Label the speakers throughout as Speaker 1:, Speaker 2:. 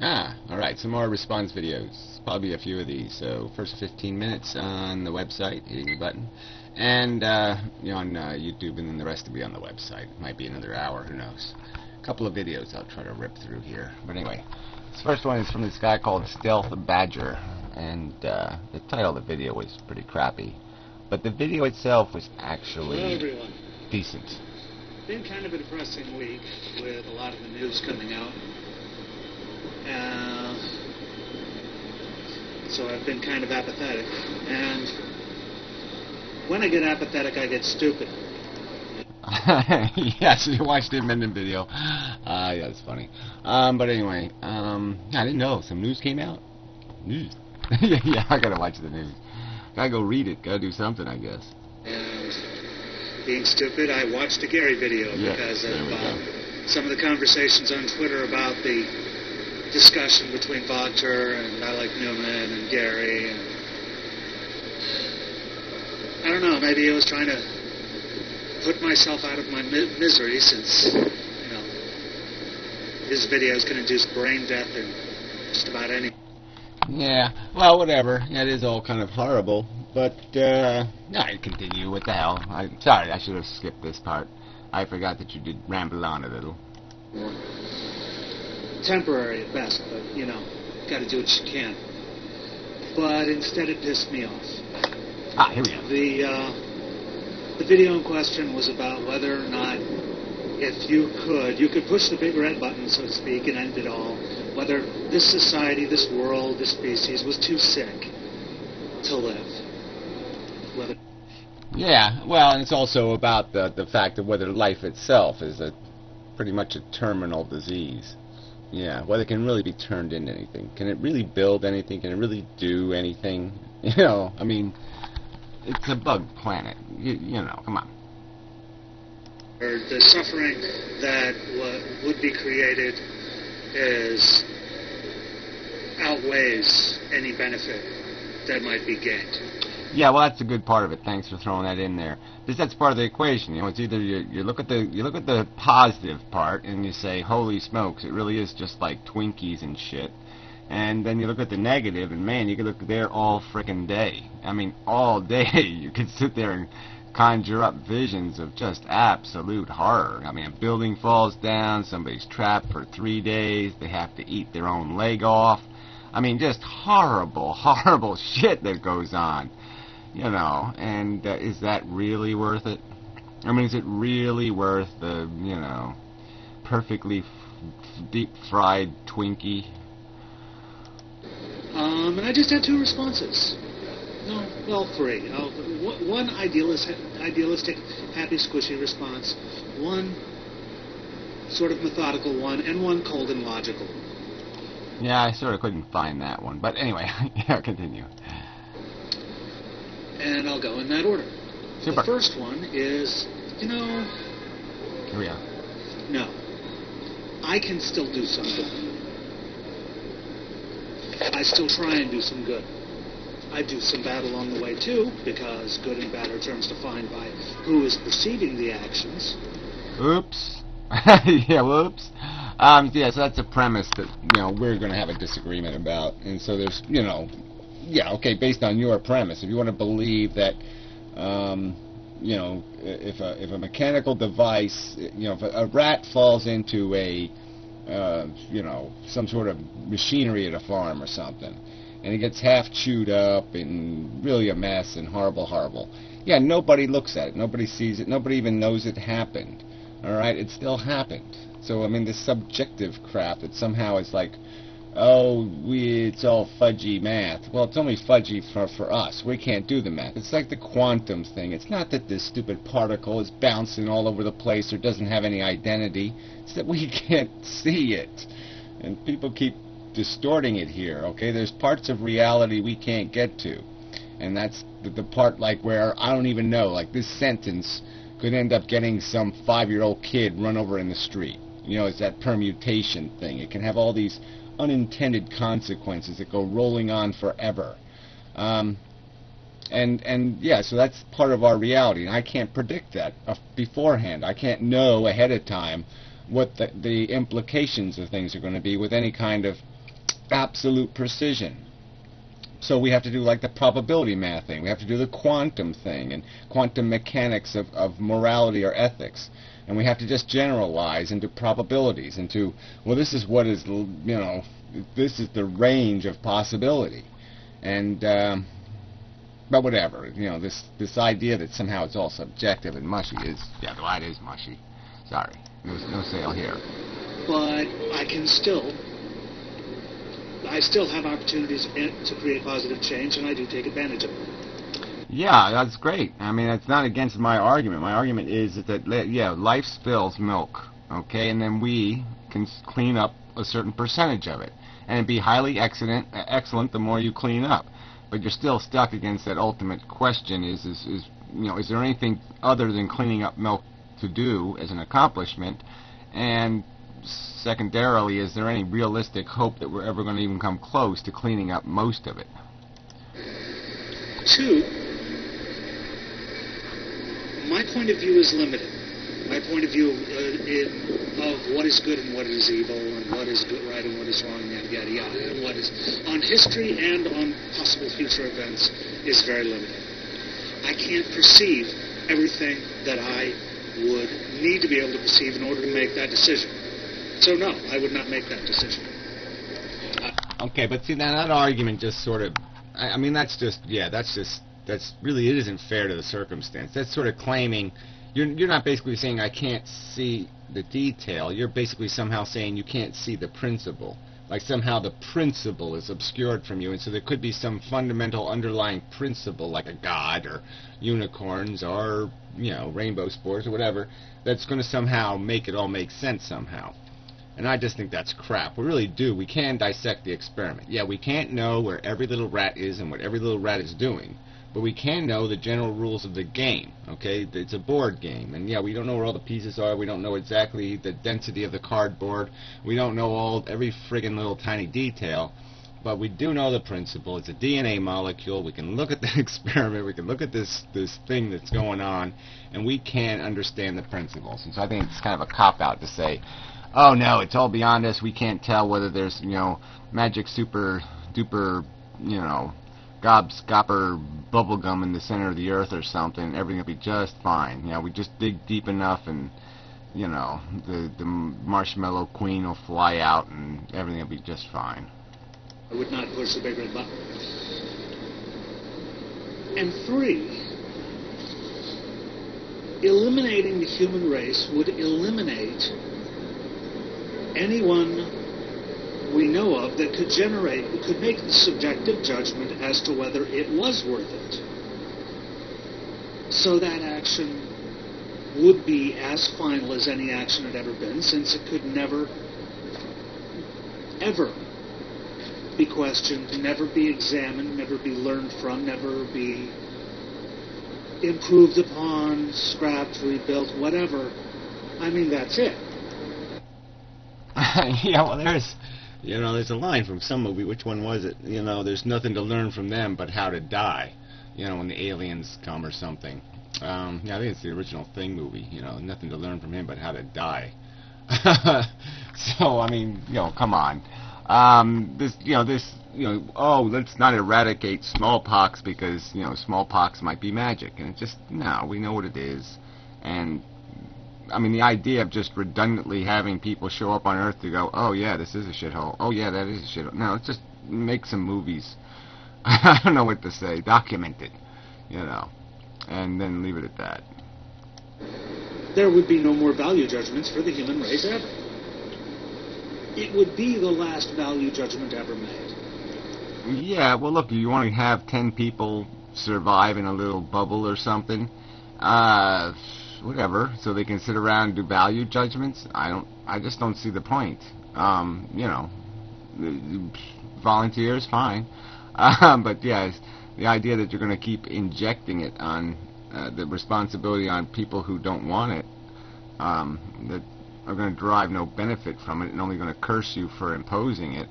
Speaker 1: Alright, some more response videos. Probably a few of these. So, first 15 minutes on the website, hitting the button. And, on YouTube, and then the rest will be on the website. Might be another hour, who knows. A couple of videos I'll try to rip through here. But anyway, this first one is from this guy called Stealth Badger. And, the title of the video was pretty crappy. But the video itself was actually decent.
Speaker 2: Been kind of a depressing week with a lot of the news coming out. So I've been kind of apathetic. And when I get apathetic, I get stupid.
Speaker 1: Yes, you watched the inmendham video. Yeah, it's funny. But anyway, I didn't know. Some news came out. News. Yeah, I gotta watch the news. Gotta go read it. Gotta do something, I guess.
Speaker 2: And being stupid, I watched a Gary video because of some of the conversations on Twitter about the discussion between Wagner and I Like Newman and Gary. And I don't know, maybe I was trying to put myself out of my misery since, his videos can induce brain death in just about any.
Speaker 1: Yeah, well, whatever. Yeah, it is all kind of horrible. But, I continue. What the hell? Sorry, I should have skipped this part. I forgot that you did ramble on a little.
Speaker 2: Temporary at best, but, got to do what you can. But instead it pissed me off.
Speaker 1: Here we go.
Speaker 2: The video in question was about whether or not, if you could push the big red button, so to speak, and end it all, whether this society, this world, this species was too sick to live. Whether
Speaker 1: Yeah, well, and it's also about the fact of whether life itself is pretty much a terminal disease. Yeah, whether it can really be turned into anything. Can it really build anything? Can it really do anything? I mean, it's a bug planet. Come on.
Speaker 2: Or the suffering that would be created outweighs any benefit that might be gained.
Speaker 1: Yeah, well, that's a good part of it. Thanks for throwing that in there, because that's part of the equation. It's either you look at the positive part and you say, "Holy smokes, it really is just like Twinkies and shit," and then you look at the negative, and man, you could look there all frickin' day. I mean, all day you could sit there and conjure up visions of just absolute horror. I mean, a building falls down, somebody's trapped for 3 days, they have to eat their own leg off. I mean, just horrible, horrible shit that goes on. And is that really worth it? I mean, is it really worth the, perfectly deep-fried Twinkie?
Speaker 2: And I just had 2 responses. No, well, 3. One idealistic, happy, squishy response, one sort of methodical one, and one cold and logical.
Speaker 1: Yeah, I sort of couldn't find that one. But anyway, yeah, continue.
Speaker 2: And I'll go in that order.
Speaker 1: Super.
Speaker 2: The first one is,
Speaker 1: Here we are.
Speaker 2: No. I can still do some good. I still try and do some good. I do some bad along the way, too, because good and bad are terms defined by who is perceiving the actions.
Speaker 1: Oops. Yeah, whoops. Yeah, so that's a premise that, we're going to have a disagreement about. And so there's, yeah, okay, based on your premise, if you want to believe that, if a mechanical device, if a rat falls into some sort of machinery at a farm or something, and it gets half chewed up and really a mess and horrible. Yeah, nobody looks at it. Nobody sees it. Nobody even knows it happened. All right? It still happened. So, I mean, this subjective crap that somehow is like, it's all fudgy math. Well, it's only fudgy for us. We can't do the math. It's like the quantum thing. It's not that this stupid particle is bouncing all over the place or doesn't have any identity. It's that we can't see it. And people keep distorting it here, okay? There's parts of reality we can't get to. And that's the part, like, where I don't even know. Like, this sentence could end up getting some 5-year-old kid run over in the street. It's that permutation thing. It can have all these unintended consequences that go rolling on forever. And yeah, so that's part of our reality. And I can't predict that beforehand. I can't know ahead of time what the implications of things are going to be with any kind of absolute precision. So we have to do like the probability math thing. We have to do the quantum thing and quantum mechanics of morality or ethics. And we have to just generalize into probabilities, into, well, this is what is, this is the range of possibility. And, but whatever, this idea that somehow it's all subjective and mushy is, yeah, well, it is mushy. Sorry, no sale here.
Speaker 2: But I still have opportunities to create positive change, and I do take advantage of them.
Speaker 1: Yeah, that's great. I mean, it's not against my argument. My argument is that, yeah, life spills milk, okay, and then we can clean up a certain percentage of it. And it'd be highly excellent the more you clean up. But you're still stuck against that ultimate question is there anything other than cleaning up milk to do as an accomplishment? And secondarily, is there any realistic hope that we're ever going to even come close to cleaning up most of it?
Speaker 2: 2, my point of view is limited. My point of view of what is good and what is evil, and what is good, right, and what is wrong, yada, yada, yada, and what is on history and on possible future events is very limited. I can't perceive everything that I would need to be able to perceive in order to make that decision. So no, I would not make that decision.
Speaker 1: Okay, but see, now that argument just sort of, I mean, that's really, it isn't fair to the circumstance. That's sort of claiming, you're not basically saying I can't see the detail. You're basically somehow saying you can't see the principle. Like somehow the principle is obscured from you, and so there could be some fundamental underlying principle, like a god or unicorns or, rainbow spores or whatever, that's going to somehow make it all make sense somehow. And I just think that's crap. We really do. We can dissect the experiment. Yeah, we can't know where every little rat is and what every little rat is doing, but we can know the general rules of the game, okay? It's a board game, and yeah, we don't know where all the pieces are. We don't know exactly the density of the cardboard. We don't know every friggin' little tiny detail, but we do know the principle. It's a DNA molecule. We can look at the experiment. We can look at this thing that's going on, and we can understand the principles. And so I think it's kind of a cop-out to say, oh no, it's all beyond us. We can't tell whether there's, magic super duper, gobstopper bubblegum in the center of the earth or something. Everything will be just fine. We just dig deep enough and, the marshmallow queen will fly out and everything will be just fine.
Speaker 2: I would not push the big red button. And 3, eliminating the human race would eliminate anyone we know of that could make the subjective judgment as to whether it was worth it. So that action would be as final as any action had ever been, since it could never, ever be questioned, never be examined, never be learned from, never be improved upon, scrapped, rebuilt, whatever. I mean, that's it.
Speaker 1: Yeah, well, there's a line from some movie. Which one was it? There's nothing to learn from them but how to die. When the aliens come or something. I think it's the original Thing movie. Nothing to learn from him but how to die. So I mean, come on. Let's not eradicate smallpox because smallpox might be magic, and it's just no. We know what it is, and I mean, the idea of just redundantly having people show up on Earth to go, oh yeah, this is a shithole. Oh yeah, that is a shithole. No, let's just make some movies. I don't know what to say. Document it, and then leave it at that.
Speaker 2: There would be no more value judgments for the human race ever. It would be the last value judgment ever made.
Speaker 1: Yeah, well, look, you want to have 10 people survive in a little bubble or something. Whatever, so they can sit around and do value judgments. I just don't see the point. Volunteers, fine. But yeah, the idea that you're going to keep injecting it on the responsibility on people who don't want it, that are going to derive no benefit from it and only going to curse you for imposing it,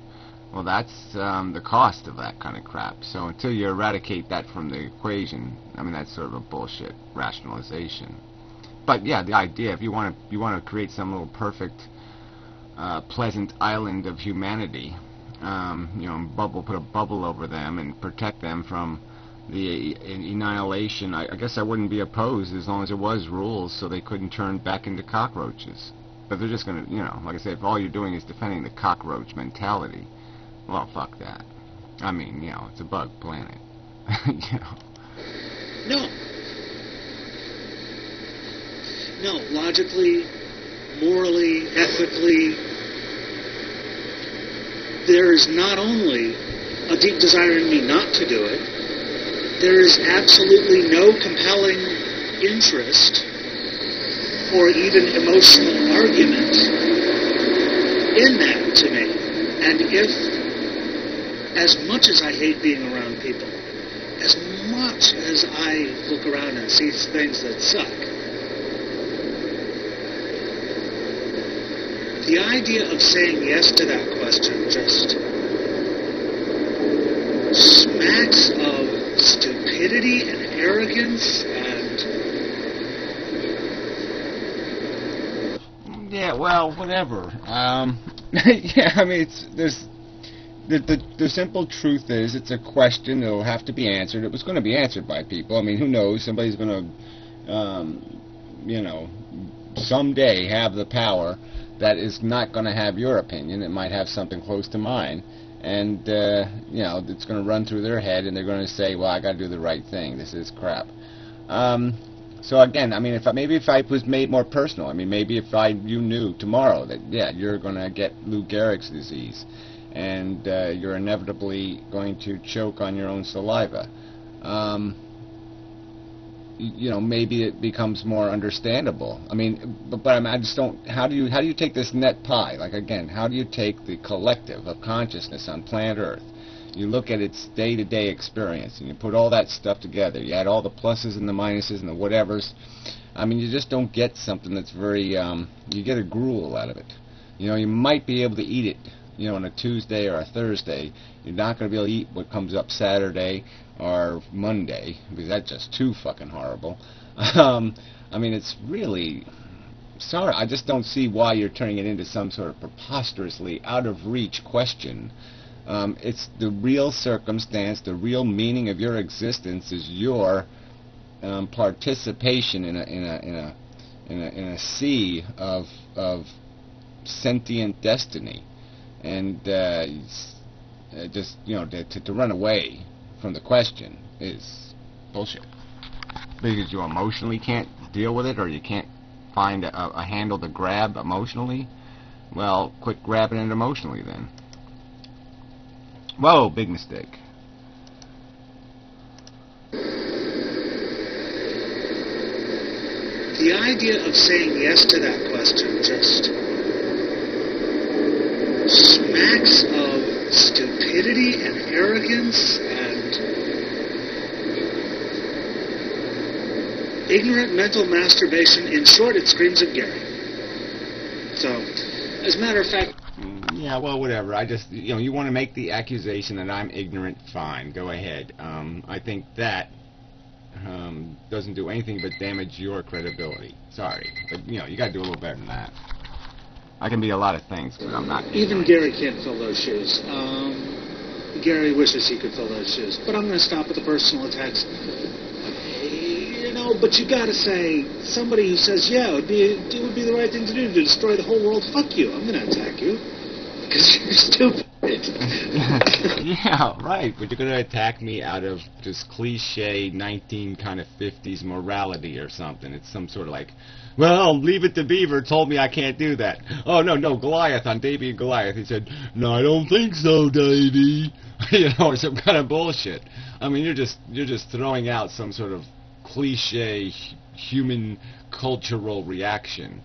Speaker 1: well, that's the cost of that kind of crap. So until you eradicate that from the equation, I mean, that's sort of a bullshit rationalization. But yeah, the idea, if you want to create some little perfect, pleasant island of humanity, put a bubble over them and protect them from the annihilation. I guess I wouldn't be opposed as long as there was rules so they couldn't turn back into cockroaches. But they're just going to, like I said, if all you're doing is defending the cockroach mentality, well, fuck that. I mean, it's a bug planet.
Speaker 2: No. No, logically, morally, ethically, there is not only a deep desire in me not to do it, there is absolutely no compelling interest or even emotional argument in that to me. And if, as much as I hate being around people, as much as I look around and see things that suck, the idea of saying yes to that question just smacks of stupidity and arrogance and...
Speaker 1: Yeah, well, whatever. Yeah, I mean, the simple truth is it's a question that will have to be answered. It was going to be answered by people. I mean, who knows? Somebody's going to, someday have the power that is not going to have your opinion. It might have something close to mine. And, it's going to run through their head, and they're going to say, well, I got to do the right thing. This is crap. So, again, I mean, maybe if I was made more personal, I mean, maybe if you knew tomorrow that, yeah, you're going to get Lou Gehrig's disease, and you're inevitably going to choke on your own saliva, maybe it becomes more understandable. I mean, but I just don't. How do you take this net pie? Like, again, how do you take the collective of consciousness on planet Earth? You look at its day-to-day experience, and you put all that stuff together. You add all the pluses and the minuses and the whatevers. I mean, you just don't get something that's very. You get a gruel out of it. You might be able to eat it. On a Tuesday or a Thursday. You're not going to be able to eat what comes up Saturday or Monday, because that's just too fucking horrible. I mean, it's really... Sorry, I just don't see why you're turning it into some sort of preposterously out-of-reach question. It's the real circumstance, the real meaning of your existence is your participation in a sea of sentient destiny. And just, to run away from the question is bullshit. Because you emotionally can't deal with it, or you can't find a handle to grab emotionally, well, quit grabbing it emotionally then. Whoa, big mistake.
Speaker 2: The idea of saying yes to that question just smacks of stupidity and arrogance and ignorant mental masturbation. In short, it screams of Gary. So, as a matter of fact...
Speaker 1: Yeah, well, whatever. I just, you want to make the accusation that I'm ignorant, fine, go ahead. I think that doesn't do anything but damage your credibility. Sorry, but, you got to do a little better than that. I can be a lot of things, but I'm not.
Speaker 2: Even Gary can't fill those shoes. Gary wishes he could fill those shoes. But I'm going to stop with the personal attacks. But you got to say, somebody who says, yeah, it would be the right thing to do to destroy the whole world, fuck you. I'm going to attack you. Because you're stupid.
Speaker 1: Yeah, right. But you're going to attack me out of just cliche 1950s morality or something. It's some sort of like, well, Leave It to Beaver told me I can't do that. Oh, no, Goliath on Davy and Goliath. He said, no, I don't think so, Davy. Or some kind of bullshit. I mean, you're just throwing out some sort of cliche human cultural reaction.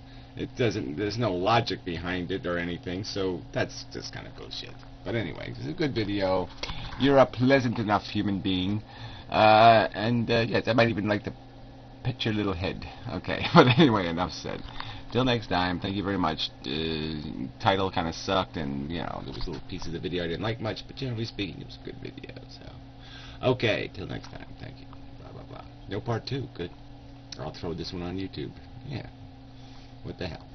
Speaker 1: There's no logic behind it or anything, so that's just kind of bullshit. But anyway, it's a good video. You're a pleasant enough human being. Yes, I might even like to pet your little head. Okay, but anyway, enough said. Till next time, thank you very much. Title kind of sucked, and, there was little pieces of the video I didn't like much, but generally speaking, it was a good video, so. Okay, till next time, thank you. Blah, blah, blah. No part 2, good. Or I'll throw this one on YouTube. Yeah. What the hell?